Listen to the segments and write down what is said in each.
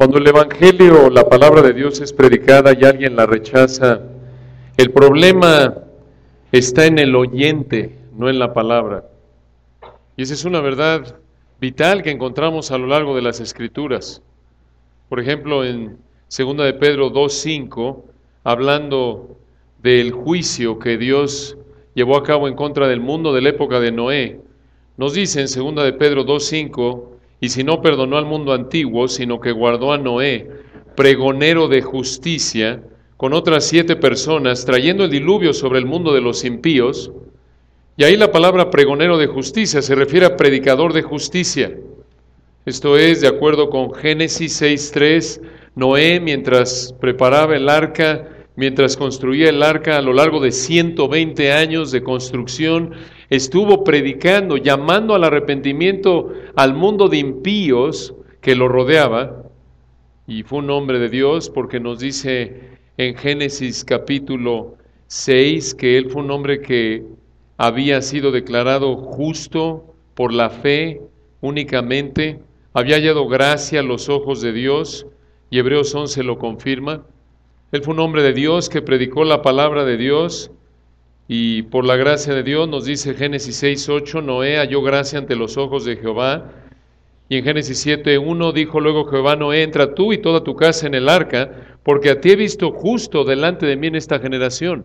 Cuando el Evangelio, la palabra de Dios es predicada y alguien la rechaza, el problema está en el oyente, no en la palabra. Y esa es una verdad vital que encontramos a lo largo de las Escrituras. Por ejemplo, en 2 de Pedro 2:5, hablando del juicio que Dios llevó a cabo en contra del mundo de la época de Noé, nos dice en 2 de Pedro 2:5, y si no perdonó al mundo antiguo, sino que guardó a Noé, pregonero de justicia, con otras 7 personas, trayendo el diluvio sobre el mundo de los impíos. Y ahí la palabra pregonero de justicia se refiere a predicador de justicia. Esto es, de acuerdo con Génesis 6:3, Noé, mientras preparaba el arca, mientras construía el arca a lo largo de 120 años de construcción, estuvo predicando, llamando al arrepentimiento al mundo de impíos que lo rodeaba, y fue un hombre de Dios porque nos dice en Génesis capítulo 6 que él fue un hombre que había sido declarado justo por la fe únicamente, había hallado gracia a los ojos de Dios, y Hebreos 11 lo confirma. Él fue un hombre de Dios que predicó la palabra de Dios, y por la gracia de Dios, nos dice Génesis 6:8, Noé halló gracia ante los ojos de Jehová. Y en Génesis 7:1 dijo luego Jehová a Noé, entra tú y toda tu casa en el arca, porque a ti he visto justo delante de mí en esta generación.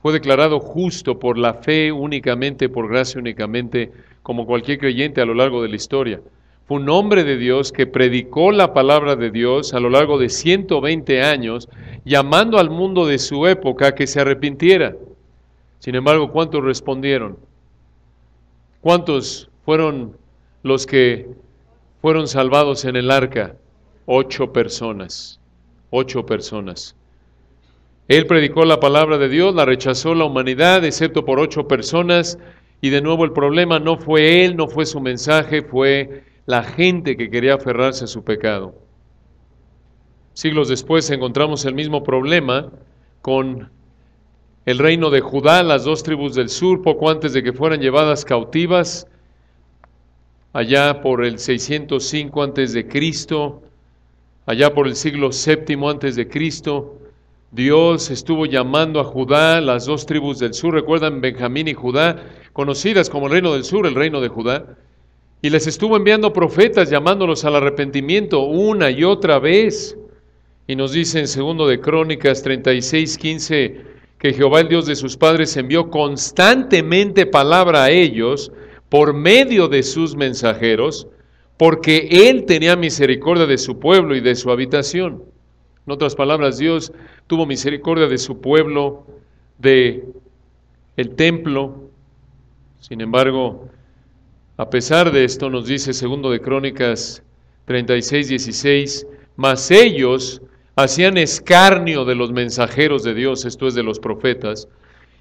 Fue declarado justo por la fe únicamente, por gracia únicamente, como cualquier creyente a lo largo de la historia. Fue un hombre de Dios que predicó la palabra de Dios a lo largo de 120 años, llamando al mundo de su época a que se arrepintiera. Sin embargo, ¿cuántos respondieron? ¿Cuántos fueron los que fueron salvados en el arca? 8 personas. 8 personas. Él predicó la palabra de Dios, la rechazó la humanidad, excepto por 8 personas, y de nuevo el problema no fue él, no fue su mensaje, fue la gente que quería aferrarse a su pecado. Siglos después encontramos el mismo problema con el reino de Judá, las 2 tribus del sur, poco antes de que fueran llevadas cautivas, allá por el 605 antes de Cristo, allá por el siglo VII antes de Cristo, Dios estuvo llamando a Judá, las 2 tribus del sur, recuerdan Benjamín y Judá, conocidas como el reino del sur, el reino de Judá, y les estuvo enviando profetas llamándolos al arrepentimiento una y otra vez. Y nos dice en 2 de Crónicas 36:15 que Jehová, el Dios de sus padres, envió constantemente palabra a ellos por medio de sus mensajeros, porque Él tenía misericordia de su pueblo y de su habitación. En otras palabras, Dios tuvo misericordia de su pueblo, de el templo. Sin embargo, a pesar de esto, nos dice 2 de Crónicas 36:16, mas ellos hacían escarnio de los mensajeros de Dios, esto es de los profetas,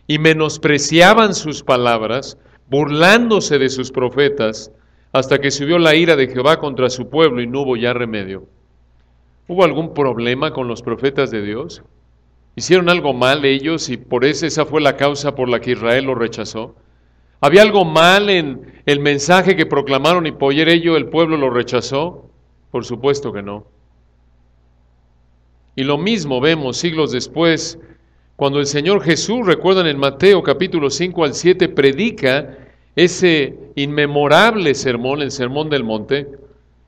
y menospreciaban sus palabras, burlándose de sus profetas, hasta que subió la ira de Jehová contra su pueblo y no hubo ya remedio. ¿Hubo algún problema con los profetas de Dios? ¿Hicieron algo mal ellos y por eso esa fue la causa por la que Israel lo rechazó? ¿Había algo mal en el mensaje que proclamaron y por ello el pueblo lo rechazó? Por supuesto que no. Y lo mismo vemos siglos después, cuando el Señor Jesús, recuerdan en Mateo capítulo 5 al 7, predica ese inmemorable sermón, el Sermón del Monte.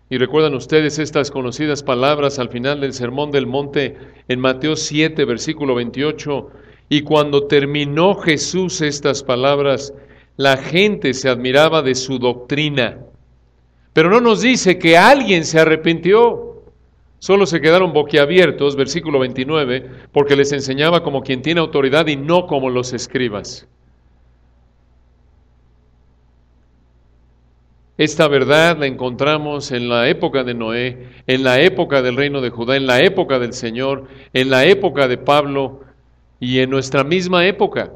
Y recuerdan ustedes estas conocidas palabras al final del Sermón del Monte en Mateo 7, versículo 28. Y cuando terminó Jesús estas palabras, la gente se admiraba de su doctrina. Pero no nos dice que alguien se arrepintió. Solo se quedaron boquiabiertos, versículo 29, porque les enseñaba como quien tiene autoridad y no como los escribas. Esta verdad la encontramos en la época de Noé, en la época del reino de Judá, en la época del Señor, en la época de Pablo y en nuestra misma época.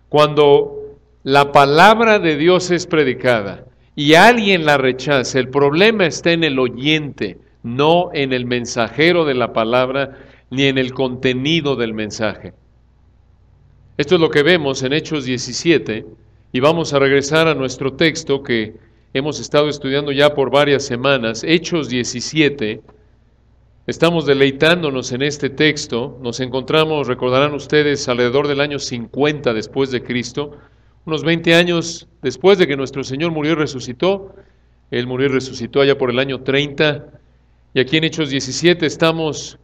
Cuando la palabra de Dios es predicada y alguien la rechaza, el problema está en el oyente, no en el mensajero de la palabra, ni en el contenido del mensaje. Esto es lo que vemos en Hechos 17, y vamos a regresar a nuestro texto que hemos estado estudiando ya por varias semanas, Hechos 17, Estamos deleitándonos en este texto. Nos encontramos, recordarán ustedes, alrededor del año 50 después de Cristo, unos 20 años después de que nuestro Señor murió y resucitó. Él murió y resucitó allá por el año 30. Y aquí en Hechos 17 estamos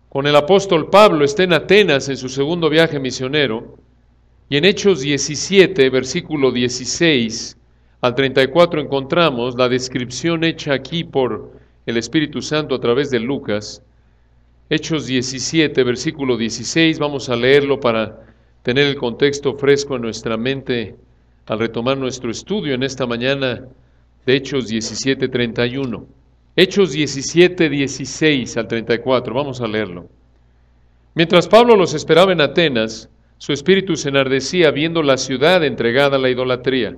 con el apóstol Pablo, está en Atenas en su segundo viaje misionero. Y en Hechos 17, versículo 16 al 34 encontramos la descripción hecha aquí por el Espíritu Santo a través de Lucas. Hechos 17, versículo 16, vamos a leerlo para tener el contexto fresco en nuestra mente al retomar nuestro estudio en esta mañana de Hechos 17, 31. Hechos 17, 16 al 34, vamos a leerlo. Mientras Pablo los esperaba en Atenas, su espíritu se enardecía viendo la ciudad entregada a la idolatría.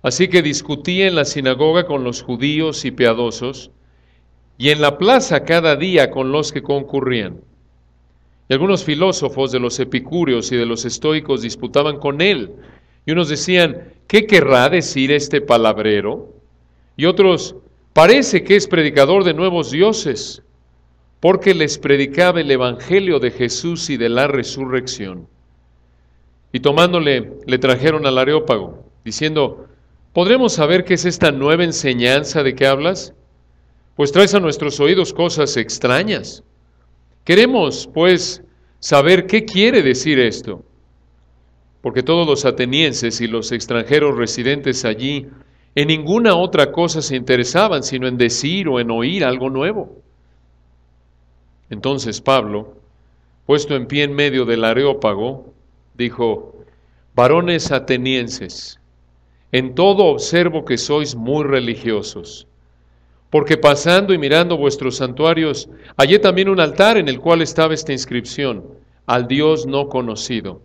Así que discutía en la sinagoga con los judíos y piadosos, y en la plaza cada día con los que concurrían. Y algunos filósofos de los epicúreos y de los estoicos disputaban con él, y unos decían, ¿qué querrá decir este palabrero? Y otros, parece que es predicador de nuevos dioses, porque les predicaba el evangelio de Jesús y de la resurrección. Y tomándole, le trajeron al Areópago, diciendo, ¿podremos saber qué es esta nueva enseñanza de que hablas? Pues traes a nuestros oídos cosas extrañas. Queremos, pues, saber qué quiere decir esto. Porque todos los atenienses y los extranjeros residentes allí en ninguna otra cosa se interesaban, sino en decir o en oír algo nuevo. Entonces Pablo, puesto en pie en medio del Areópago, dijo, varones atenienses, en todo observo que sois muy religiosos, porque pasando y mirando vuestros santuarios, hallé también un altar en el cual estaba esta inscripción, al Dios no conocido,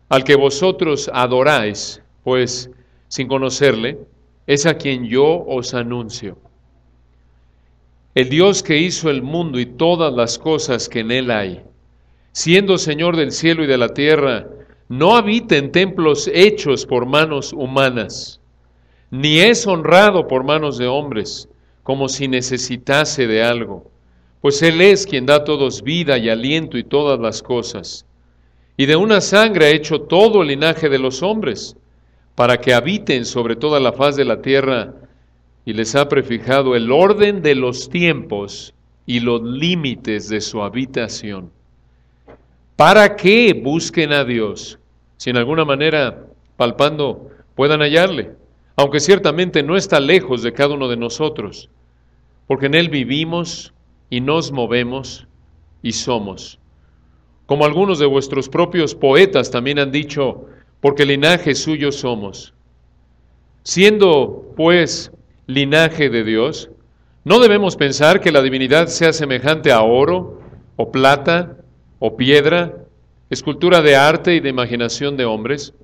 al que vosotros adoráis, pues sin conocerle, es a quien yo os anuncio. El Dios que hizo el mundo y todas las cosas que en él hay, siendo Señor del cielo y de la tierra, no habita en templos hechos por manos humanas, ni es honrado por manos de hombres, como si necesitase de algo, pues Él es quien da a todos vida y aliento y todas las cosas. Y de una sangre ha hecho todo el linaje de los hombres, para que habiten sobre toda la faz de la tierra, y les ha prefijado el orden de los tiempos y los límites de su habitación, para que busquen a Dios, si en alguna manera, palpando, puedan hallarle, aunque ciertamente no está lejos de cada uno de nosotros, porque en Él vivimos y nos movemos y somos. Como algunos de vuestros propios poetas también han dicho, porque linaje suyo somos. Siendo, pues, linaje de Dios, no debemos pensar que la divinidad sea semejante a oro, o plata, o piedra, escultura de arte y de imaginación de hombres.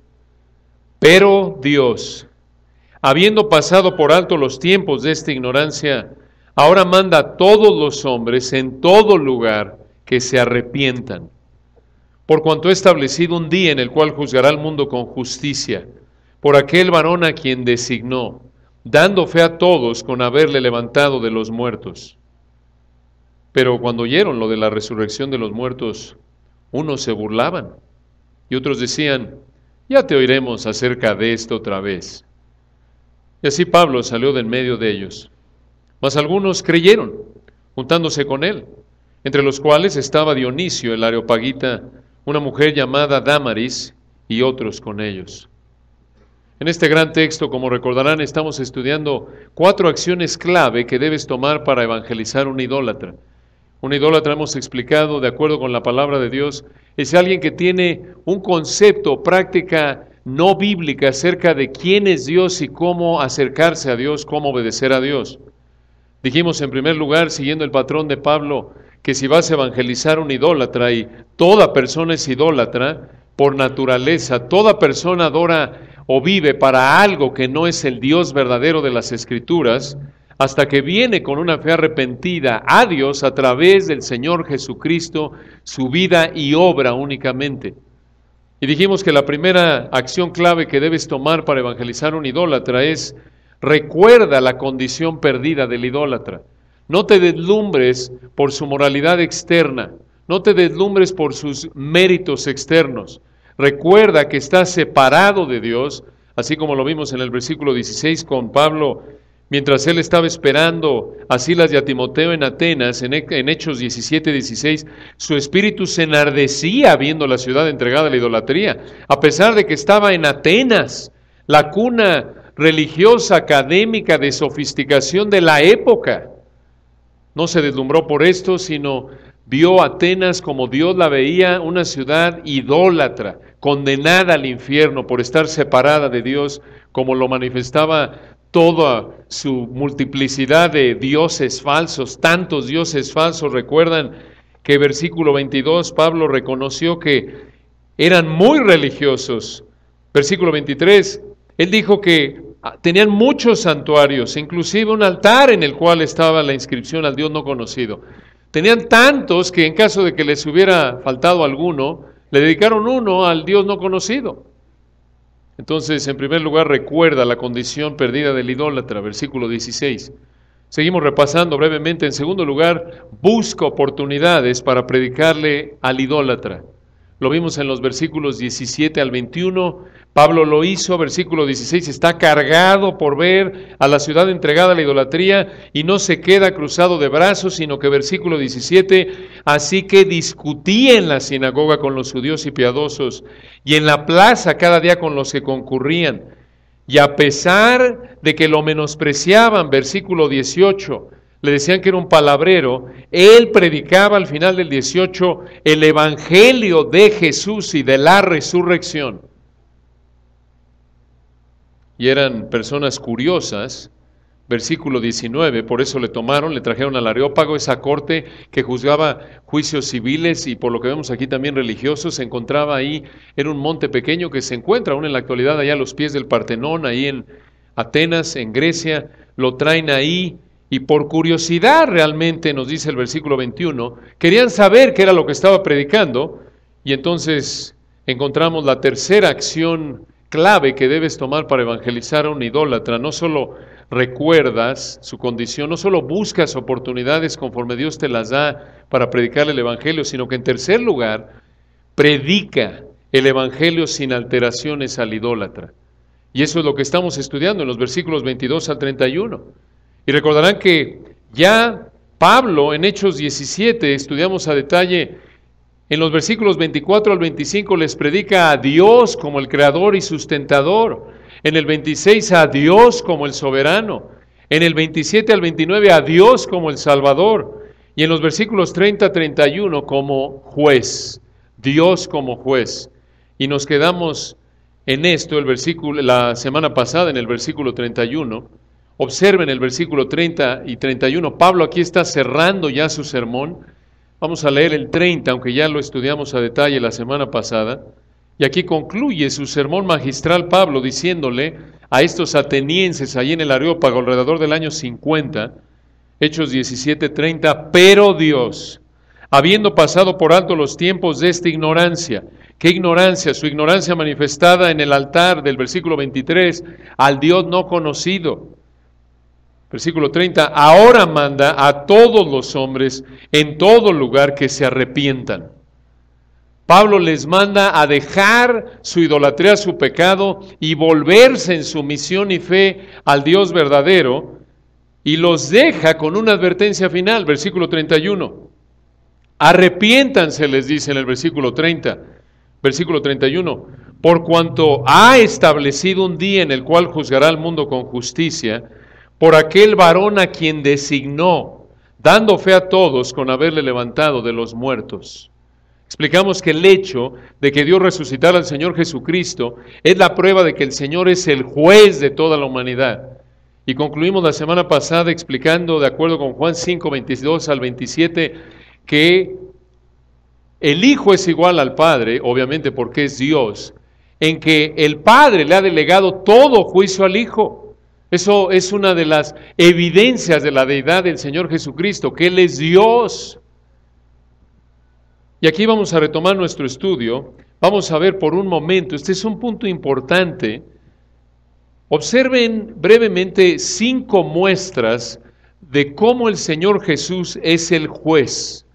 Pero Dios, habiendo pasado por alto los tiempos de esta ignorancia, ahora manda a todos los hombres en todo lugar que se arrepientan, por cuanto ha establecido un día en el cual juzgará al mundo con justicia, por aquel varón a quien designó, dando fe a todos con haberle levantado de los muertos. Pero cuando oyeron lo de la resurrección de los muertos, unos se burlaban y otros decían, ya te oiremos acerca de esto otra vez. Y así Pablo salió de en medio de ellos. Mas algunos creyeron, juntándose con él, entre los cuales estaba Dionisio el Areopagita, una mujer llamada Dámaris, y otros con ellos. En este gran texto, como recordarán, estamos estudiando 4 acciones clave que debes tomar para evangelizar un idólatra. Un idólatra, hemos explicado, de acuerdo con la palabra de Dios, es alguien que tiene un concepto, práctica no bíblica acerca de quién es Dios y cómo acercarse a Dios, cómo obedecer a Dios. Dijimos en primer lugar, siguiendo el patrón de Pablo, que si vas a evangelizar un idólatra, y toda persona es idólatra por naturaleza, toda persona adora o vive para algo que no es el Dios verdadero de las Escrituras, hasta que viene con una fe arrepentida a Dios a través del Señor Jesucristo, su vida y obra únicamente. Y dijimos que la primera acción clave que debes tomar para evangelizar un idólatra es: recuerda la condición perdida del idólatra. No te deslumbres por su moralidad externa, no te deslumbres por sus méritos externos. Recuerda que estás separado de Dios, así como lo vimos en el versículo 16 con Pablo, mientras él estaba esperando a Silas y a Timoteo en Atenas, en Hechos 17-16, su espíritu se enardecía viendo la ciudad entregada a la idolatría, a pesar de que estaba en Atenas, la cuna religiosa, académica, de sofisticación de la época. No se deslumbró por esto, sino vio Atenas como Dios la veía, una ciudad idólatra, condenada al infierno por estar separada de Dios, como lo manifestaba toda su multiplicidad de dioses falsos, tantos dioses falsos. Recuerdan que versículo 22, Pablo reconoció que eran muy religiosos. Versículo 23, él dijo que tenían muchos santuarios, inclusive un altar en el cual estaba la inscripción al Dios no conocido. Tenían tantos que en caso de que les hubiera faltado alguno, le dedicaron uno al Dios no conocido. Entonces, en primer lugar, recuerda la condición perdida del idólatra, versículo 16. Seguimos repasando brevemente. En segundo lugar, busca oportunidades para predicarle al idólatra. Lo vimos en los versículos 17 al 21. Pablo lo hizo, versículo 16, está cargado por ver a la ciudad entregada a la idolatría y no se queda cruzado de brazos, sino que versículo 17, así que discutía en la sinagoga con los judíos y piadosos y en la plaza cada día con los que concurrían. Y a pesar de que lo menospreciaban, versículo 18, le decían que era un palabrero, él predicaba al final del 18 el evangelio de Jesús y de la resurrección. Y eran personas curiosas, versículo 19, por eso le tomaron, le trajeron al Areópago, esa corte que juzgaba juicios civiles y por lo que vemos aquí también religiosos. Se encontraba ahí, era un monte pequeño que se encuentra aún en la actualidad allá a los pies del Partenón, ahí en Atenas, en Grecia. Lo traen ahí y por curiosidad realmente, nos dice el versículo 21, querían saber qué era lo que estaba predicando, y entonces encontramos la tercera acción clave que debes tomar para evangelizar a un idólatra. No solo recuerdas su condición, no solo buscas oportunidades conforme Dios te las da para predicarle el evangelio, sino que en tercer lugar, predica el evangelio sin alteraciones al idólatra. Y eso es lo que estamos estudiando en los versículos 22 al 31. Y recordarán que ya Pablo en Hechos 17, estudiamos a detalle, en los versículos 24 al 25 les predica a Dios como el creador y sustentador. En el 26 a Dios como el soberano. En el 27 al 29 a Dios como el salvador. Y en los versículos 30 a 31 como juez. Dios como juez. Y nos quedamos en esto, la semana pasada, en el versículo 31. Observen el versículo 30 y 31. Pablo aquí está cerrando ya su sermón. Vamos a leer el 30, aunque ya lo estudiamos a detalle la semana pasada. Y aquí concluye su sermón magistral Pablo diciéndole a estos atenienses ahí en el Areópago alrededor del año 50, Hechos 17:30, pero Dios, habiendo pasado por alto los tiempos de esta ignorancia. ¿Qué ignorancia? Su ignorancia manifestada en el altar del versículo 23, al Dios no conocido. Versículo 30, ahora manda a todos los hombres en todo lugar que se arrepientan. Pablo les manda a dejar su idolatría, su pecado y volverse en sumisión y fe al Dios verdadero, y los deja con una advertencia final, versículo 31. Arrepiéntanse, les dice en el versículo 30, versículo 31, por cuanto ha establecido un día en el cual juzgará al mundo con justicia, por aquel varón a quien designó, dando fe a todos con haberle levantado de los muertos. Explicamos que el hecho de que Dios resucitara al Señor Jesucristo es la prueba de que el Señor es el juez de toda la humanidad. Y concluimos la semana pasada explicando, de acuerdo con Juan 5, 22 al 27, que el Hijo es igual al Padre, obviamente porque es Dios, en que el Padre le ha delegado todo juicio al Hijo. Eso es una de las evidencias de la deidad del Señor Jesucristo, que Él es Dios. Y aquí vamos a retomar nuestro estudio. Vamos a ver por un momento, este es un punto importante. Observen brevemente 5 muestras de cómo el Señor Jesús es el juez.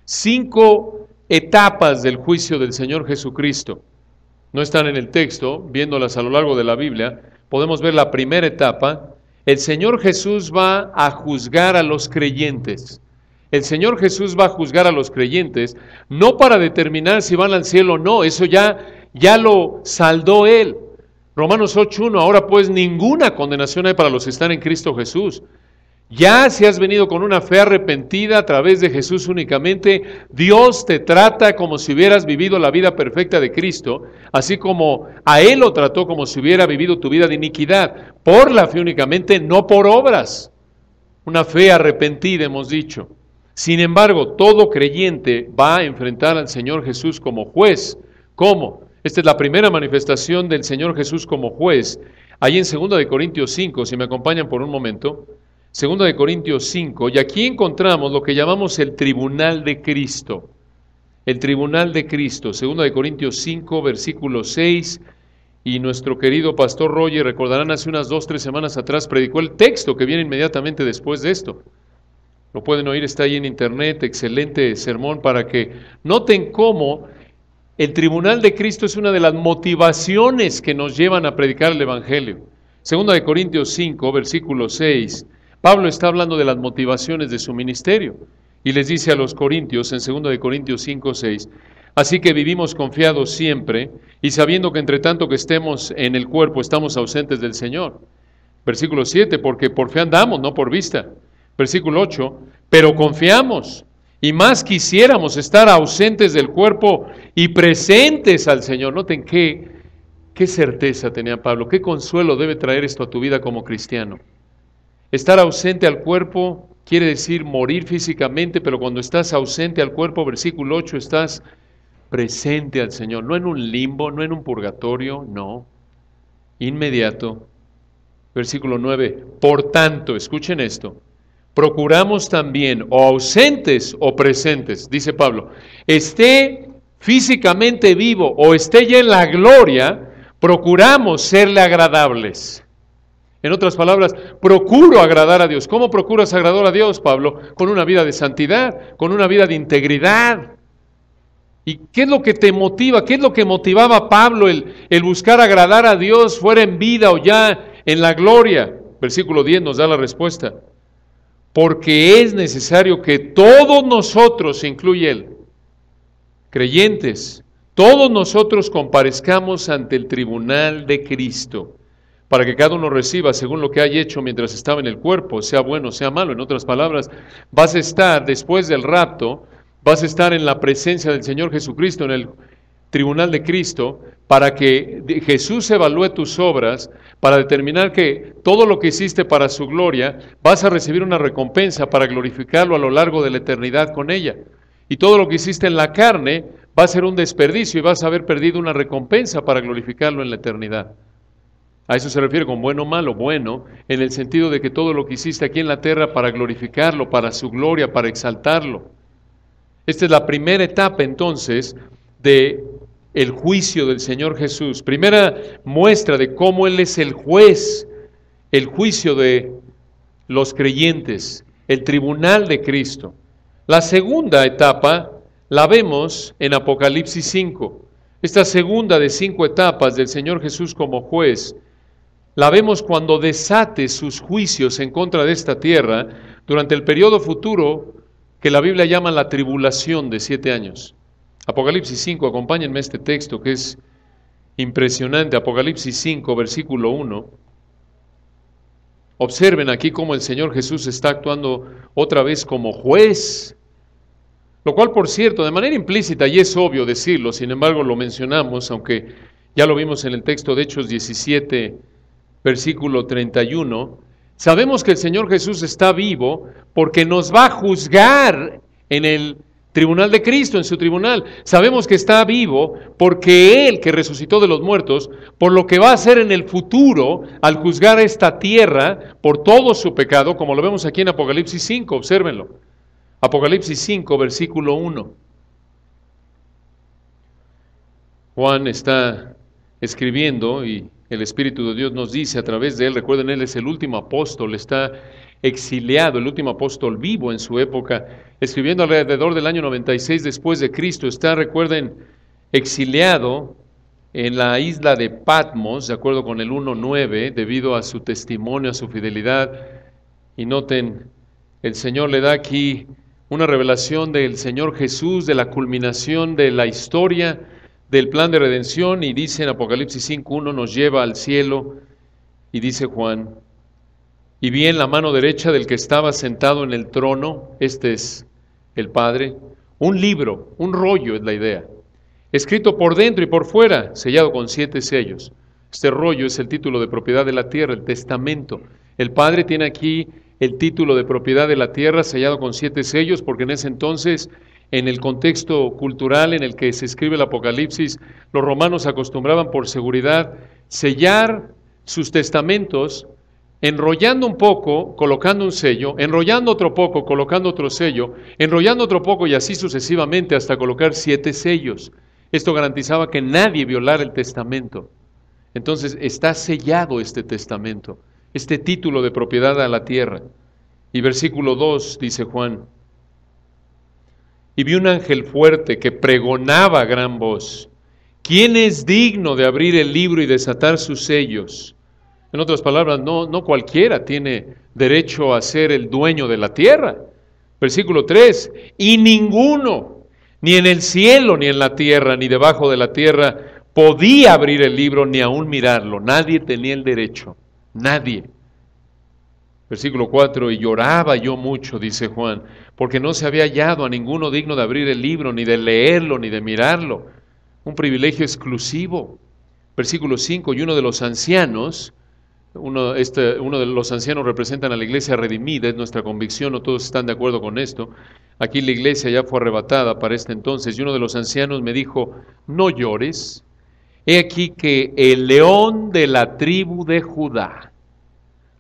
5 etapas del juicio del Señor Jesucristo. No están en el texto, viéndolas a lo largo de la Biblia, podemos ver la primera etapa. El Señor Jesús va a juzgar a los creyentes. El Señor Jesús va a juzgar a los creyentes, no para determinar si van al cielo o no, eso ya lo saldó Él. Romanos 8:1, ahora pues ninguna condenación hay para los que están en Cristo Jesús. Ya si has venido con una fe arrepentida a través de Jesús únicamente, Dios te trata como si hubieras vivido la vida perfecta de Cristo, así como a Él lo trató como si hubiera vivido tu vida de iniquidad, por la fe únicamente, no por obras. Una fe arrepentida, hemos dicho. Sin embargo, todo creyente va a enfrentar al Señor Jesús como juez. ¿Cómo? Esta es la primera manifestación del Señor Jesús como juez. Ahí en 2 Corintios 5, si me acompañan por un momento, 2 Corintios 5, y aquí encontramos lo que llamamos el tribunal de Cristo. El tribunal de Cristo, 2 Corintios 5, versículo 6, y nuestro querido pastor Roger, recordarán, hace unas 2, 3 semanas atrás, predicó el texto que viene inmediatamente después de esto. Lo pueden oír, está ahí en internet, excelente sermón para que noten cómo el tribunal de Cristo es una de las motivaciones que nos llevan a predicar el Evangelio. 2 Corintios 5, versículo 6, Pablo está hablando de las motivaciones de su ministerio y les dice a los corintios en 2 Corintios 5, 6, así que vivimos confiados siempre y sabiendo que entre tanto que estemos en el cuerpo estamos ausentes del Señor. Versículo 7, porque por fe andamos, no por vista. Versículo 8, pero confiamos y más quisiéramos estar ausentes del cuerpo y presentes al Señor. Noten qué certeza tenía Pablo, qué consuelo debe traer esto a tu vida como cristiano. Estar ausente al cuerpo quiere decir morir físicamente, pero cuando estás ausente al cuerpo, versículo 8, estás presente al Señor, no en un limbo, no en un purgatorio, no, inmediato. Versículo 9, por tanto, escuchen esto, procuramos también, o ausentes o presentes, dice Pablo, esté físicamente vivo o esté ya en la gloria, procuramos serle agradables. En otras palabras, procuro agradar a Dios. ¿Cómo procuras agradar a Dios, Pablo? Con una vida de santidad, con una vida de integridad. ¿Y qué es lo que te motiva? ¿Qué es lo que motivaba a Pablo el buscar agradar a Dios, fuera en vida o ya en la gloria? Versículo 10 nos da la respuesta. Porque es necesario que todos nosotros, incluye él, creyentes, todos nosotros comparezcamos ante el tribunal de Cristo, para que cada uno reciba según lo que haya hecho mientras estaba en el cuerpo, sea bueno, sea malo. En otras palabras, vas a estar después del rapto, vas a estar en la presencia del Señor Jesucristo, en el tribunal de Cristo, para que Jesús evalúe tus obras, para determinar que todo lo que hiciste para su gloria, vas a recibir una recompensa para glorificarlo a lo largo de la eternidad con ella. Y todo lo que hiciste en la carne va a ser un desperdicio y vas a haber perdido una recompensa para glorificarlo en la eternidad. A eso se refiere con bueno o malo. Bueno, en el sentido de que todo lo que hiciste aquí en la tierra para glorificarlo, para su gloria, para exaltarlo. Esta es la primera etapa entonces de el juicio del Señor Jesús. Primera muestra de cómo Él es el juez, el juicio de los creyentes, el tribunal de Cristo. La segunda etapa la vemos en Apocalipsis 5. Esta segunda de 5 etapas del Señor Jesús como juez, la vemos cuando desate sus juicios en contra de esta tierra durante el periodo futuro que la Biblia llama la tribulación de 7 años. Apocalipsis 5, acompáñenme a este texto que es impresionante. Apocalipsis 5, versículo 1. Observen aquí cómo el Señor Jesús está actuando otra vez como juez. Lo cual, por cierto, de manera implícita, y es obvio decirlo, sin embargo lo mencionamos, aunque ya lo vimos en el texto de Hechos 17, versículo 31, sabemos que el Señor Jesús está vivo porque nos va a juzgar en el tribunal de Cristo, en su tribunal. Sabemos que está vivo porque Él, que resucitó de los muertos, por lo que va a hacer en el futuro, al juzgar a esta tierra por todo su pecado, como lo vemos aquí en Apocalipsis 5, obsérvenlo. Apocalipsis 5, versículo 1. Juan está escribiendo y el Espíritu de Dios nos dice a través de él, recuerden, él es el último apóstol, está exiliado, el último apóstol vivo en su época, escribiendo alrededor del año 96 después de Cristo. Está, recuerden, exiliado en la isla de Patmos, de acuerdo con el 1:9, debido a su testimonio, a su fidelidad. Y noten, el Señor le da aquí una revelación del Señor Jesús, de la culminación de la historia, del plan de redención, y dice en Apocalipsis 5:1, nos lleva al cielo, y dice Juan, y vi en la mano derecha del que estaba sentado en el trono, este es el Padre, un libro, un rollo es la idea, escrito por dentro y por fuera, sellado con 7 sellos. Este rollo es el título de propiedad de la tierra, el testamento. El Padre tiene aquí el título de propiedad de la tierra sellado con 7 sellos, porque en ese entonces, en el contexto cultural en el que se escribe el Apocalipsis, los romanos acostumbraban por seguridad sellar sus testamentos enrollando un poco, colocando un sello, enrollando otro poco, colocando otro sello, enrollando otro poco y así sucesivamente hasta colocar 7 sellos. Esto garantizaba que nadie violara el testamento. Entonces está sellado este testamento, este título de propiedad a la tierra. Y versículo 2 dice Juan, y vi un ángel fuerte que pregonaba a gran voz, ¿quién es digno de abrir el libro y desatar sus sellos? En otras palabras, no cualquiera tiene derecho a ser el dueño de la tierra. Versículo 3, y ninguno, ni en el cielo, ni en la tierra, ni debajo de la tierra, podía abrir el libro ni aún mirarlo. Nadie tenía el derecho, nadie. Versículo 4, y lloraba yo mucho, dice Juan, porque no se había hallado a ninguno digno de abrir el libro, ni de leerlo, ni de mirarlo. Un privilegio exclusivo. Versículo 5, y uno de los ancianos, uno de los ancianos representan a la iglesia redimida, es nuestra convicción, no todos están de acuerdo con esto. Aquí la iglesia ya fue arrebatada para este entonces, y uno de los ancianos me dijo, no llores, he aquí que el león de la tribu de Judá,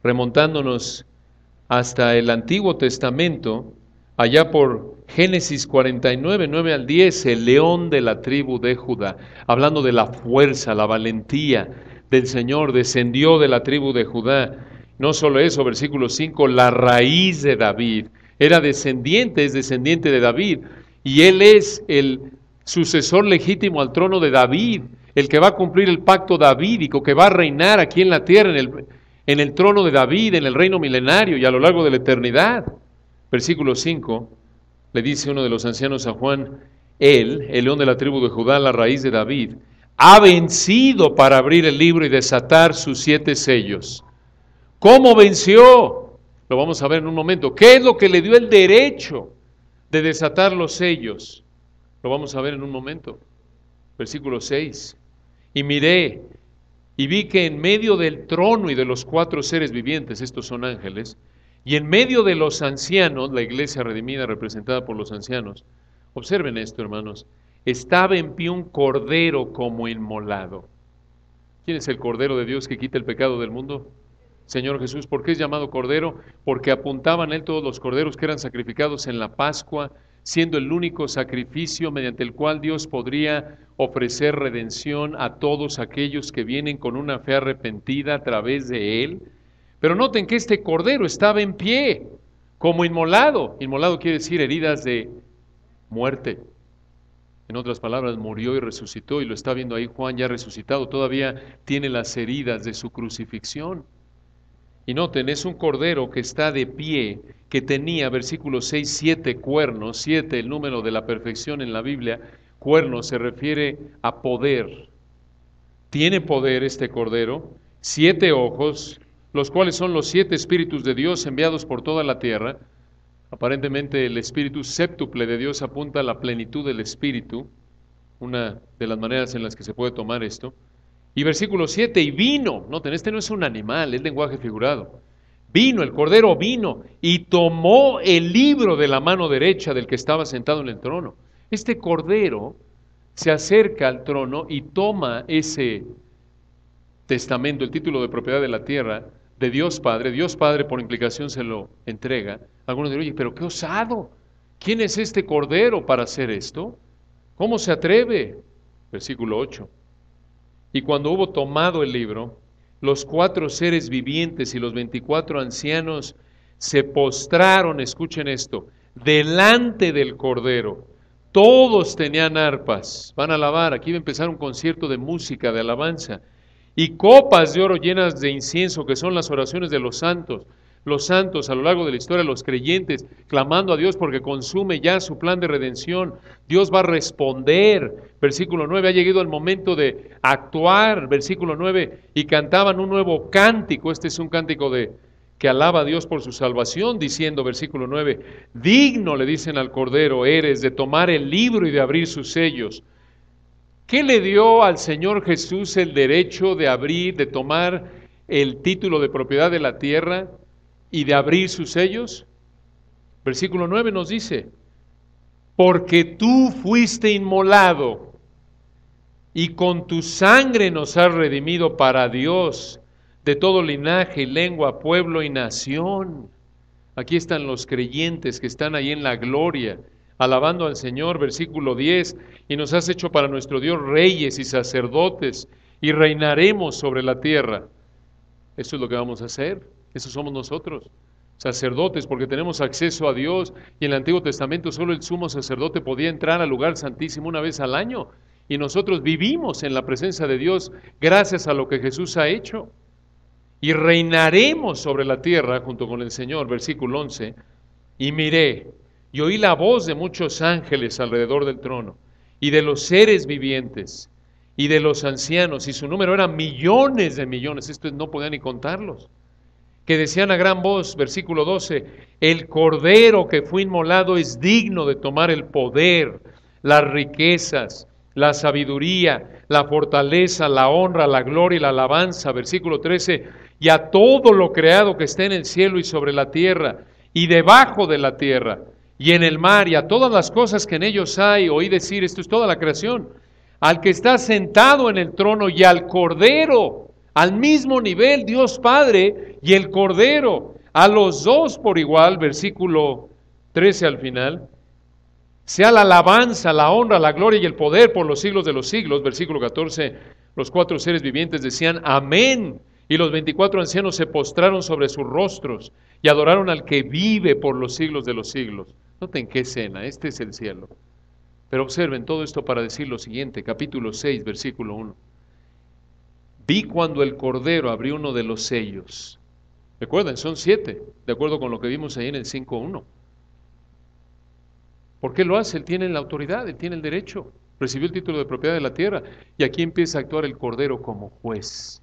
remontándonos hasta el Antiguo Testamento, allá por Génesis 49, 9 al 10, el león de la tribu de Judá, hablando de la fuerza, la valentía del Señor, descendió de la tribu de Judá. No solo eso, versículo 5, la raíz de David, era descendiente, es descendiente de David, y él es el sucesor legítimo al trono de David, el que va a cumplir el pacto davídico, que va a reinar aquí en la tierra, en el trono de David, en el reino milenario y a lo largo de la eternidad. Versículo 5, le dice uno de los ancianos a Juan, él, el león de la tribu de Judá, la raíz de David, ha vencido para abrir el libro y desatar sus 7 sellos. ¿Cómo venció? Lo vamos a ver en un momento. ¿Qué es lo que le dio el derecho de desatar los sellos? Lo vamos a ver en un momento. Versículo 6. Y miré, y vi que en medio del trono y de los 4 seres vivientes, estos son ángeles, y en medio de los ancianos, la iglesia redimida representada por los ancianos, observen esto, hermanos, estaba en pie un cordero como inmolado. ¿Quién es el cordero de Dios que quita el pecado del mundo? Señor Jesús. ¿Por qué es llamado cordero? Porque apuntaban a él todos los corderos que eran sacrificados en la Pascua, siendo el único sacrificio mediante el cual Dios podría ofrecer redención a todos aquellos que vienen con una fe arrepentida a través de él. Pero noten que este cordero estaba en pie, como inmolado. Inmolado quiere decir heridas de muerte. En otras palabras, murió y resucitó, y lo está viendo ahí Juan ya resucitado, todavía tiene las heridas de su crucifixión. Y noten, es un cordero que está de pie, que tenía, versículo 6, 7 cuernos, 7 el número de la perfección en la Biblia. Cuernos se refiere a poder. Tiene poder este cordero, 7 ojos, los cuales son los 7 espíritus de Dios enviados por toda la tierra. Aparentemente el espíritu séptuple de Dios apunta a la plenitud del espíritu, una de las maneras en las que se puede tomar esto. Y versículo 7, y vino, noten, este no es un animal, es lenguaje figurado. Vino, el cordero vino y tomó el libro de la mano derecha del que estaba sentado en el trono. Este cordero se acerca al trono y toma ese testamento, el título de propiedad de la tierra, de Dios Padre por implicación se lo entrega. Algunos dirán, oye, pero qué osado, ¿quién es este cordero para hacer esto? ¿Cómo se atreve? Versículo 8. Y cuando hubo tomado el libro, los 4 seres vivientes y los 24 ancianos se postraron, escuchen esto, delante del Cordero. Todos tenían arpas, van a alabar, aquí va a empezar un concierto de música, de alabanza, y copas de oro llenas de incienso, que son las oraciones de los santos. Los santos a lo largo de la historia, los creyentes, clamando a Dios porque consume ya su plan de redención. Dios va a responder. Versículo 9, ha llegado el momento de actuar. Versículo 9, y cantaban un nuevo cántico. Este es un cántico que alaba a Dios por su salvación, diciendo, versículo 9, digno, le dicen al Cordero, eres de tomar el libro y de abrir sus sellos. ¿Qué le dio al Señor Jesús el derecho de abrir, de tomar el título de propiedad de la tierra y de abrir sus sellos? Versículo 9 nos dice, porque tú fuiste inmolado y con tu sangre nos has redimido para Dios de todo linaje, lengua, pueblo y nación. Aquí están los creyentes que están ahí en la gloria, alabando al Señor, versículo 10, y nos has hecho para nuestro Dios reyes y sacerdotes, y reinaremos sobre la tierra. Eso es lo que vamos a hacer, eso somos nosotros, sacerdotes, porque tenemos acceso a Dios, y en el Antiguo Testamento solo el sumo sacerdote podía entrar al lugar santísimo una vez al año, y nosotros vivimos en la presencia de Dios gracias a lo que Jesús ha hecho. Y reinaremos sobre la tierra junto con el Señor, versículo 11, y miré, y oí la voz de muchos ángeles alrededor del trono, y de los seres vivientes, y de los ancianos, y su número era millones de millones, esto no podía ni contarlos, que decían a gran voz, versículo 12, el Cordero que fue inmolado es digno de tomar el poder, las riquezas, la sabiduría, la fortaleza, la honra, la gloria y la alabanza, versículo 13, y a todo lo creado que esté en el cielo y sobre la tierra, y debajo de la tierra, y en el mar, y a todas las cosas que en ellos hay. Oí decir, esto es toda la creación, al que está sentado en el trono y al Cordero, al mismo nivel, Dios Padre y el Cordero, a los dos por igual, versículo 13 al final, sea la alabanza, la honra, la gloria y el poder por los siglos de los siglos. Versículo 14, los cuatro seres vivientes decían amén, y los 24 ancianos se postraron sobre sus rostros y adoraron al que vive por los siglos de los siglos. Noten qué escena, este es el cielo. Pero observen todo esto para decir lo siguiente, capítulo 6, versículo 1. Vi cuando el Cordero abrió uno de los sellos. Recuerden, son 7, de acuerdo con lo que vimos ahí en el 5.1. ¿Por qué lo hace? Él tiene la autoridad, él tiene el derecho, recibió el título de propiedad de la tierra, y aquí empieza a actuar el Cordero como juez.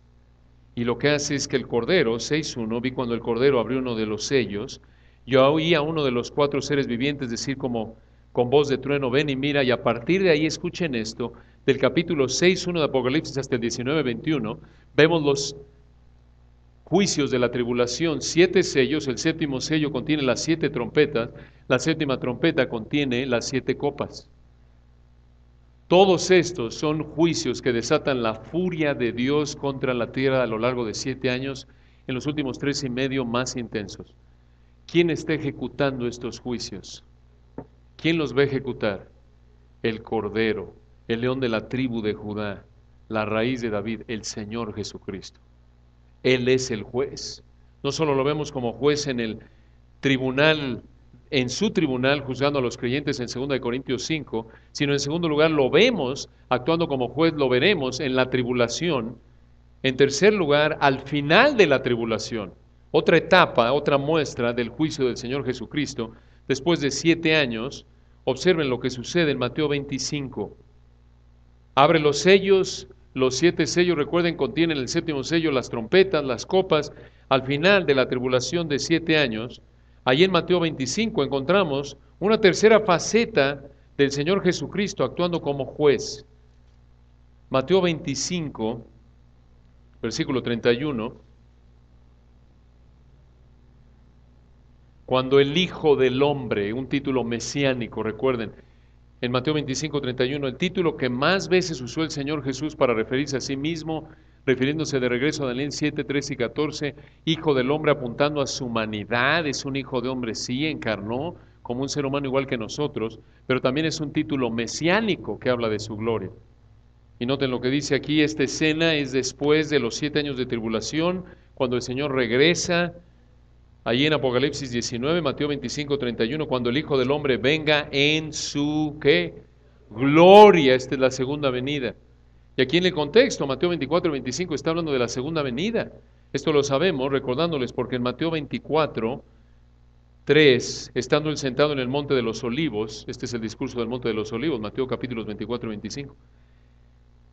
Y lo que hace es que el Cordero, 6.1, vi cuando el Cordero abrió uno de los sellos, yo oí a uno de los cuatro seres vivientes decir como con voz de trueno, ven y mira, y a partir de ahí escuchen esto, del capítulo 6.1 de Apocalipsis hasta el 19.21, vemos los juicios de la tribulación, 7 sellos, el séptimo sello contiene las 7 trompetas, la séptima trompeta contiene las 7 copas. Todos estos son juicios que desatan la furia de Dios contra la tierra a lo largo de 7 años, en los últimos 3.5 más intensos. ¿Quién está ejecutando estos juicios? ¿Quién los va a ejecutar? El Cordero, el león de la tribu de Judá, la raíz de David, el Señor Jesucristo. Él es el juez. No solo lo vemos como juez en el tribunal, en su tribunal, juzgando a los creyentes en 2 Corintios 5, sino en segundo lugar lo vemos actuando como juez, lo veremos en la tribulación. En tercer lugar, al final de la tribulación, otra etapa, otra muestra del juicio del Señor Jesucristo, después de 7 años, observen lo que sucede en Mateo 25. Abre los sellos, los 7 sellos, recuerden, contienen el séptimo sello, las trompetas, las copas. Al final de la tribulación de 7 años, allí en Mateo 25 encontramos una tercera faceta del Señor Jesucristo actuando como juez. Mateo 25, versículo 31. Cuando el Hijo del Hombre, un título mesiánico, recuerden, en Mateo 25, 31, el título que más veces usó el Señor Jesús para referirse a sí mismo, refiriéndose de regreso a Daniel 7, 13 y 14, Hijo del Hombre apuntando a su humanidad, es un Hijo de Hombre, sí, encarnó como un ser humano igual que nosotros, pero también es un título mesiánico que habla de su gloria. Y noten lo que dice aquí, esta escena es después de los 7 años de tribulación, cuando el Señor regresa Ahí en Apocalipsis 19, Mateo 25, 31, cuando el Hijo del Hombre venga en su, ¿qué? Gloria. Esta es la segunda venida. Y aquí en el contexto, Mateo 24, 25 está hablando de la segunda venida. Esto lo sabemos recordándoles porque en Mateo 24, 3, estando él sentado en el monte de los olivos, este es el discurso del monte de los olivos, Mateo capítulos 24 y 25.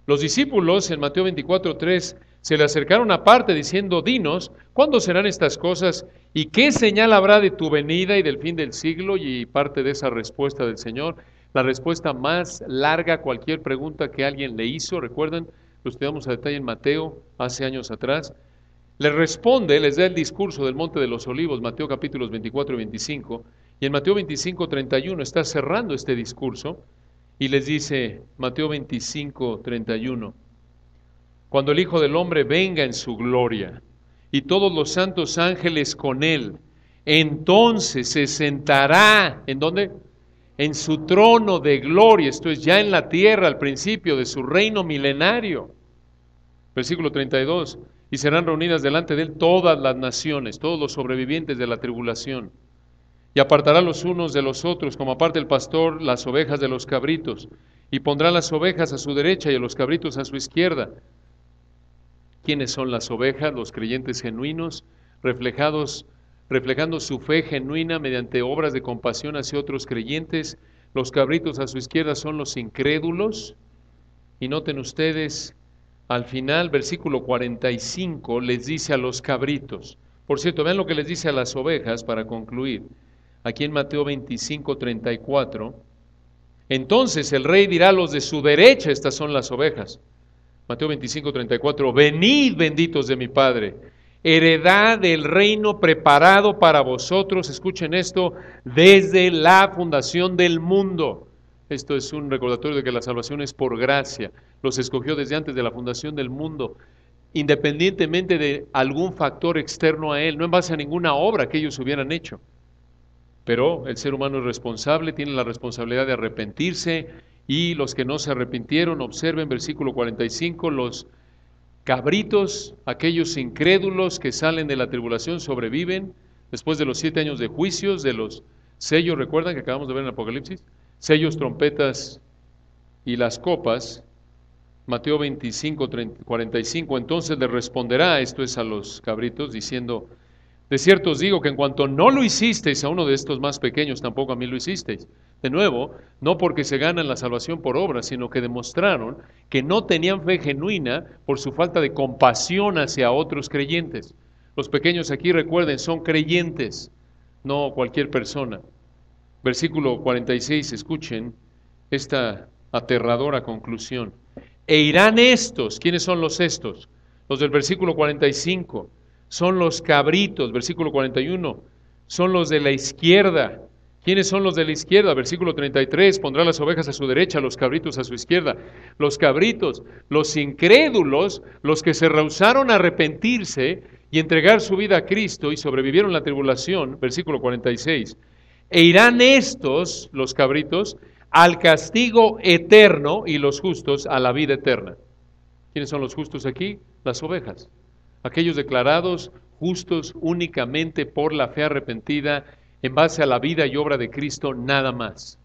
Los discípulos en Mateo 24, 3 se le acercaron aparte diciendo, dinos, ¿cuándo serán estas cosas? ¿Y qué señal habrá de tu venida y del fin del siglo? Y parte de esa respuesta del Señor, la respuesta más larga a cualquier pregunta que alguien le hizo, recuerdan, lo estudiamos a detalle en Mateo hace años atrás, le responde, les da el discurso del Monte de los Olivos, Mateo capítulos 24 y 25, y en Mateo 25, 31 está cerrando este discurso, y les dice, Mateo 25, 31, cuando el Hijo del Hombre venga en su gloria, y todos los santos ángeles con él, entonces se sentará, ¿en dónde? En su trono de gloria, esto es ya en la tierra, al principio de su reino milenario. Versículo 32, y serán reunidas delante de él todas las naciones, todos los sobrevivientes de la tribulación, y apartará los unos de los otros, como aparta el pastor las ovejas de los cabritos, y pondrá las ovejas a su derecha y a los cabritos a su izquierda. ¿Quiénes son las ovejas? Los creyentes genuinos, reflejando su fe genuina mediante obras de compasión hacia otros creyentes. Los cabritos a su izquierda son los incrédulos. Y noten ustedes, al final, versículo 45, les dice a los cabritos. Por cierto, vean lo que les dice a las ovejas para concluir. Aquí en Mateo 25, 34, entonces el rey dirá a los de su derecha, estas son las ovejas. Mateo 25, 34, venid benditos de mi Padre, heredad del reino preparado para vosotros, escuchen esto, desde la fundación del mundo. Esto es un recordatorio de que la salvación es por gracia, los escogió desde antes de la fundación del mundo, independientemente de algún factor externo a él, no en base a ninguna obra que ellos hubieran hecho. Pero el ser humano es responsable, tiene la responsabilidad de arrepentirse, y los que no se arrepintieron, observen versículo 45, los cabritos, aquellos incrédulos que salen de la tribulación, sobreviven después de los 7 años de juicios, de los sellos, recuerdan que acabamos de ver en Apocalipsis, sellos, trompetas y las copas. Mateo 25, 45, entonces le responderá, esto es a los cabritos, diciendo, de cierto os digo que en cuanto no lo hicisteis a uno de estos más pequeños, tampoco a mí lo hicisteis. De nuevo, no porque se ganan la salvación por obras, sino que demostraron que no tenían fe genuina por su falta de compasión hacia otros creyentes. Los pequeños aquí, recuerden, son creyentes, no cualquier persona. Versículo 46, escuchen esta aterradora conclusión. E irán estos, ¿quiénes son los estos? Los del versículo 45. Son los cabritos, versículo 41, son los de la izquierda. ¿Quiénes son los de la izquierda? Versículo 33, pondrá las ovejas a su derecha, los cabritos a su izquierda. Los cabritos, los incrédulos, los que se rehusaron a arrepentirse y entregar su vida a Cristo y sobrevivieron la tribulación, versículo 46. E irán estos, los cabritos, al castigo eterno y los justos a la vida eterna. ¿Quiénes son los justos aquí? Las ovejas. Aquellos declarados justos únicamente por la fe arrepentida en base a la vida y obra de Cristo, nada más.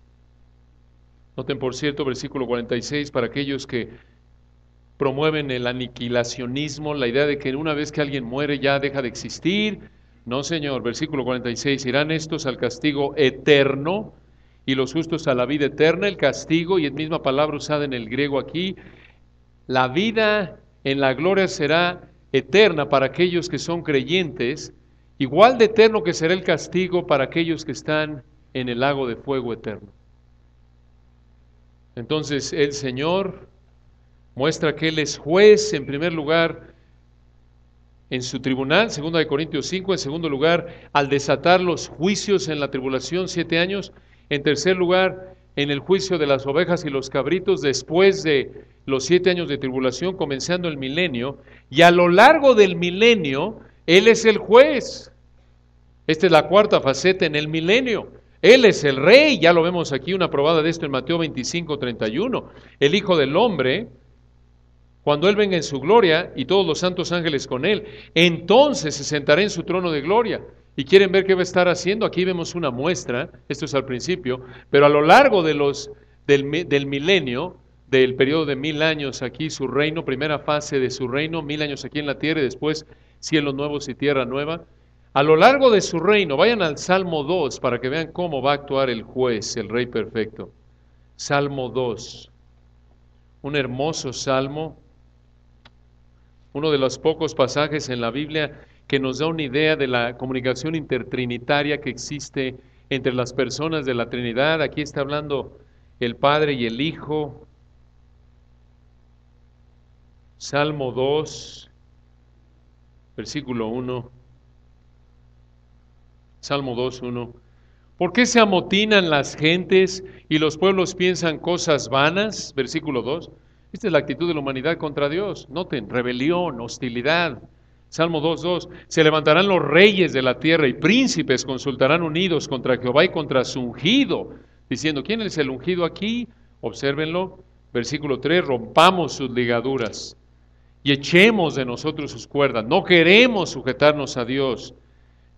Noten, por cierto, versículo 46, para aquellos que promueven el aniquilacionismo, la idea de que una vez que alguien muere ya deja de existir. No, señor, versículo 46, irán estos al castigo eterno y los justos a la vida eterna. El castigo, y es misma palabra usada en el griego aquí, la vida en la gloria será eterna para aquellos que son creyentes, igual de eterno que será el castigo para aquellos que están en el lago de fuego eterno. Entonces el Señor muestra que Él es juez en primer lugar en su tribunal, 2 Corintios 5, en segundo lugar al desatar los juicios en la tribulación, 7 años, en tercer lugar en el juicio de las ovejas y los cabritos después de los 7 años de tribulación, comenzando el milenio, y a lo largo del milenio, Él es el juez. Esta es la cuarta faceta en el milenio. Él es el rey, ya lo vemos aquí, una probada de esto en Mateo 25, 31. El Hijo del Hombre, cuando Él venga en su gloria y todos los santos ángeles con Él, entonces se sentará en su trono de gloria. y quieren ver qué va a estar haciendo. Aquí vemos una muestra, esto es al principio, pero a lo largo del milenio, del periodo de 1000 años aquí, su reino, primera fase de su reino, 1000 años aquí en la tierra y después cielos nuevos y tierra nueva. A lo largo de su reino, vayan al Salmo 2 para que vean cómo va a actuar el juez, el Rey perfecto. Salmo 2, un hermoso salmo, uno de los pocos pasajes en la Biblia que nos da una idea de la comunicación intertrinitaria que existe entre las personas de la Trinidad. Aquí está hablando el Padre y el Hijo. Salmo 2, versículo 1. Salmo 2, 1. ¿Por qué se amotinan las gentes y los pueblos piensan cosas vanas? Versículo 2. Esta es la actitud de la humanidad contra Dios. Noten, rebelión, hostilidad. Salmo 2:2. Se levantarán los reyes de la tierra y príncipes consultarán unidos contra Jehová y contra su ungido, diciendo, ¿quién es el ungido aquí? Obsérvenlo. Versículo 3. Rompamos sus ligaduras y echemos de nosotros sus cuerdas. No queremos sujetarnos a Dios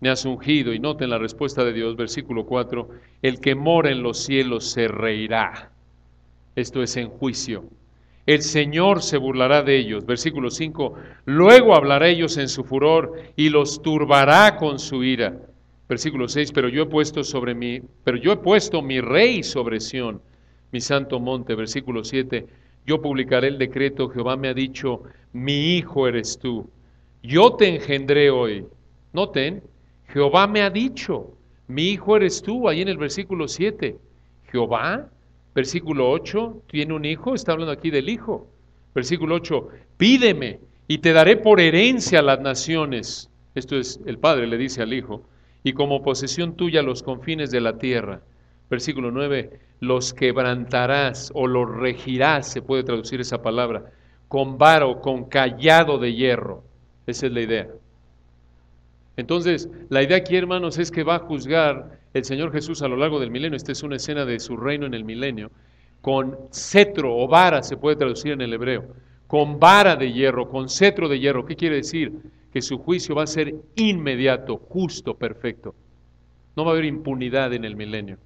ni a su ungido. Y noten la respuesta de Dios, versículo 4. El que mora en los cielos se reirá. Esto es en juicio. El Señor se burlará de ellos. Versículo 5. Luego hablará ellos en su furor y los turbará con su ira. Versículo 6. Pero yo he puesto mi rey sobre Sión, mi santo monte. Versículo 7. Yo publicaré el decreto. Jehová me ha dicho, mi hijo eres tú. Yo te engendré hoy. Noten, Jehová me ha dicho, mi hijo eres tú. Ahí en el versículo 7. Jehová. Versículo 8, ¿tiene un hijo? Está hablando aquí del hijo. Versículo 8, pídeme y te daré por herencia a las naciones. Esto es, el padre le dice al hijo, y como posesión tuya los confines de la tierra. Versículo 9, los quebrantarás o los regirás, se puede traducir esa palabra, con vara o con cayado de hierro. Esa es la idea. Entonces, la idea aquí, hermanos, es que va a juzgar el Señor Jesús a lo largo del milenio. Esta es una escena de su reino en el milenio, con cetro o vara, se puede traducir en el hebreo, con vara de hierro, con cetro de hierro. ¿Qué quiere decir? Que su juicio va a ser inmediato, justo, perfecto. No va a haber impunidad en el milenio.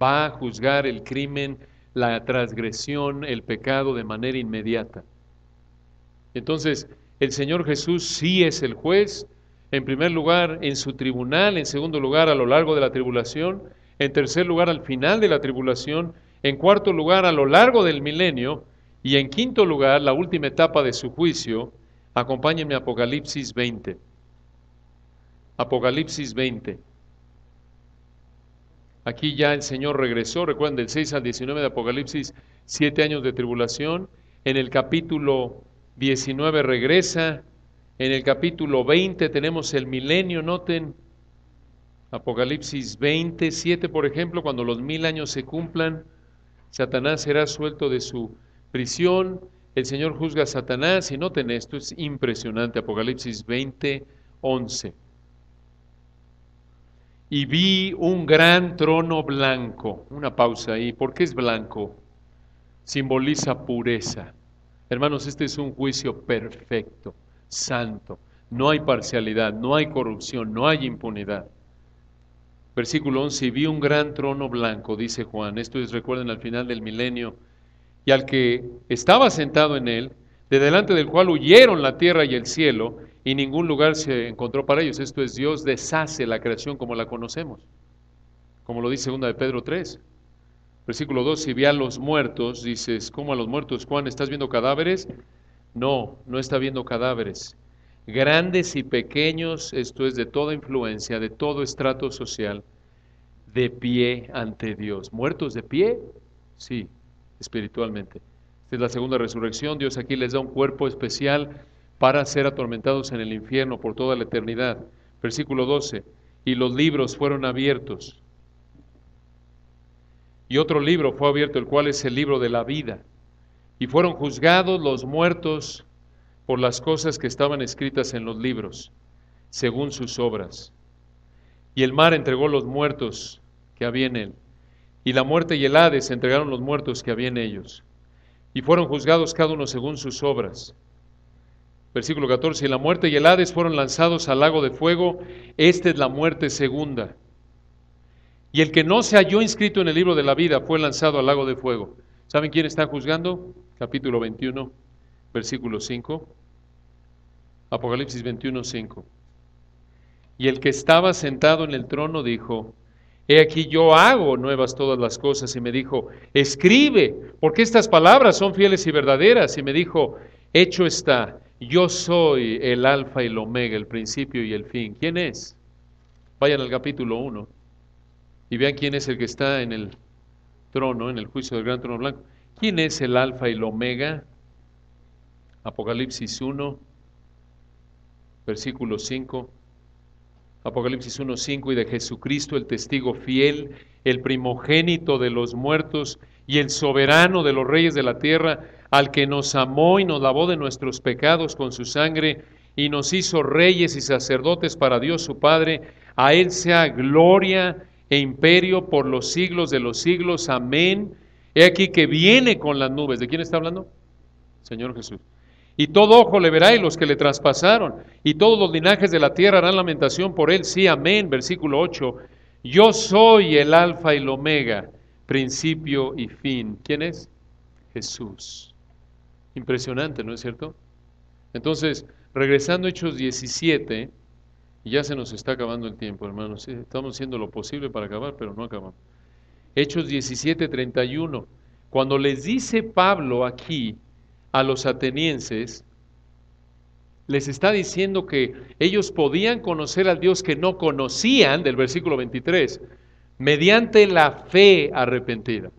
Va a juzgar el crimen, la transgresión, el pecado de manera inmediata. Entonces, el Señor Jesús sí es el juez, en primer lugar en su tribunal, en segundo lugar a lo largo de la tribulación, en tercer lugar al final de la tribulación, en cuarto lugar a lo largo del milenio, y en quinto lugar, la última etapa de su juicio. Acompáñenme a Apocalipsis 20. Apocalipsis 20. Aquí ya el Señor regresó, recuerden, del 6 al 19 de Apocalipsis, 7 años de tribulación. En el capítulo 19 regresa, en el capítulo 20 tenemos el milenio, noten, Apocalipsis 27, por ejemplo, cuando los 1000 años se cumplan, Satanás será suelto de su prisión, el Señor juzga a Satanás, y noten esto, es impresionante, Apocalipsis 20, 11. Y vi un gran trono blanco, una pausa ahí, ¿por qué es blanco? Simboliza pureza. Hermanos, este es un juicio perfecto, santo. No hay parcialidad, no hay corrupción, no hay impunidad. Versículo 11, y vi un gran trono blanco, dice Juan. Esto es, recuerden, al final del milenio. Y al que estaba sentado en él, de delante del cual huyeron la tierra y el cielo, y ningún lugar se encontró para ellos. Esto es, Dios deshace la creación como la conocemos, como lo dice 2 de Pedro 3. Versículo 2, si vi a los muertos, dices, ¿cómo a los muertos, Juan? ¿Estás viendo cadáveres? No, no está viendo cadáveres. Grandes y pequeños, esto es de toda influencia, de todo estrato social, de pie ante Dios. ¿Muertos de pie? Sí, espiritualmente. Esta es la segunda resurrección. Dios aquí les da un cuerpo especial para ser atormentados en el infierno por toda la eternidad. Versículo 12, y los libros fueron abiertos. Y otro libro fue abierto, el cual es el libro de la vida. Y fueron juzgados los muertos por las cosas que estaban escritas en los libros, según sus obras. Y el mar entregó los muertos que había en él. Y la muerte y el Hades entregaron los muertos que había en ellos. Y fueron juzgados cada uno según sus obras. Versículo 14, y la muerte y el Hades fueron lanzados al lago de fuego. Esta es la muerte segunda. Y el que no se halló inscrito en el libro de la vida fue lanzado al lago de fuego. ¿Saben quién está juzgando? Capítulo 21, versículo 5. Apocalipsis 21, 5. Y el que estaba sentado en el trono dijo: He aquí yo hago nuevas todas las cosas. Y me dijo: escribe, porque estas palabras son fieles y verdaderas. Y me dijo: hecho está, yo soy el alfa y el omega, el principio y el fin. ¿Quién es? Vayan al capítulo 1 y vean quién es el que está en el trono, en el juicio del gran trono blanco. ¿Quién es el alfa y el omega? Apocalipsis 1, versículo 5. Apocalipsis 1:5, y de Jesucristo el testigo fiel, el primogénito de los muertos y el soberano de los reyes de la tierra, al que nos amó y nos lavó de nuestros pecados con su sangre y nos hizo reyes y sacerdotes para Dios su Padre. A él sea gloria e imperio por los siglos de los siglos. Amén. He aquí que viene con las nubes. ¿De quién está hablando? Señor Jesús. Y todo ojo le verá y los que le traspasaron, y todos los linajes de la tierra harán lamentación por él. Sí, amén. Versículo 8. Yo soy el alfa y el omega, principio y fin. ¿Quién es? Jesús. Impresionante, ¿no es cierto? Entonces, regresando a Hechos 17, y ya se nos está acabando el tiempo, hermanos. Estamos haciendo lo posible para acabar, pero no acabamos. Hechos 17:31. Cuando les dice Pablo aquí a los atenienses, les está diciendo que ellos podían conocer al Dios que no conocían, del versículo 23, mediante la fe arrepentida.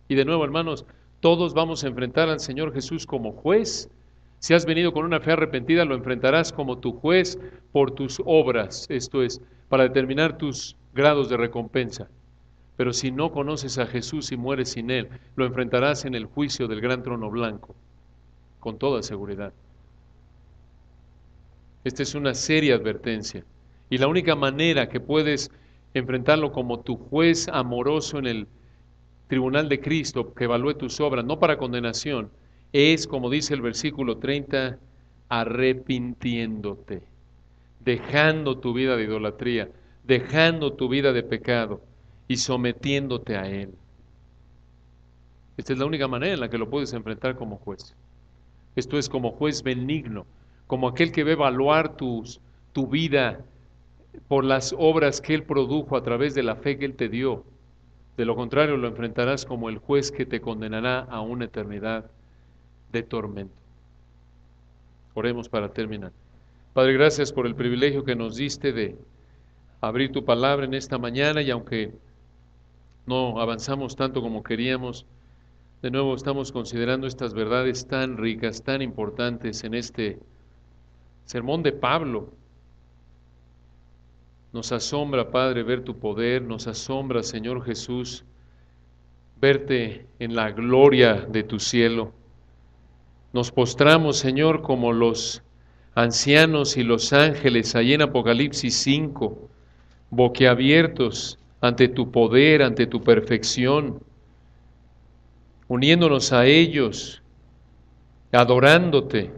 Y de nuevo, hermanos, todos vamos a enfrentar al Señor Jesús como juez. Si has venido con una fe arrepentida, lo enfrentarás como tu juez por tus obras, esto es, para determinar tus grados de recompensa. Pero si no conoces a Jesús y mueres sin Él, lo enfrentarás en el juicio del gran trono blanco, con toda seguridad. Esta es una seria advertencia. Y la única manera que puedes enfrentarlo como tu juez amoroso en el tribunal de Cristo, que evalúe tus obras, no para condenación, es, como dice el versículo 30, arrepintiéndote, dejando tu vida de idolatría, dejando tu vida de pecado y sometiéndote a Él. Esta es la única manera en la que lo puedes enfrentar como juez. Esto es como juez benigno, como aquel que va a evaluar tu vida por las obras que Él produjo a través de la fe que Él te dio. De lo contrario, lo enfrentarás como el juez que te condenará a una eternidad de tormento. Oremos para terminar. Padre, gracias por el privilegio que nos diste de abrir tu palabra en esta mañana, y aunque no avanzamos tanto como queríamos, de nuevo estamos considerando estas verdades tan ricas, tan importantes en este sermón de Pablo. Nos asombra, Padre, ver tu poder, nos asombra, Señor Jesús, verte en la gloria de tu cielo. Nos postramos, Señor, como los ancianos y los ángeles allí en Apocalipsis 5, boquiabiertos ante tu poder, ante tu perfección, uniéndonos a ellos, adorándote,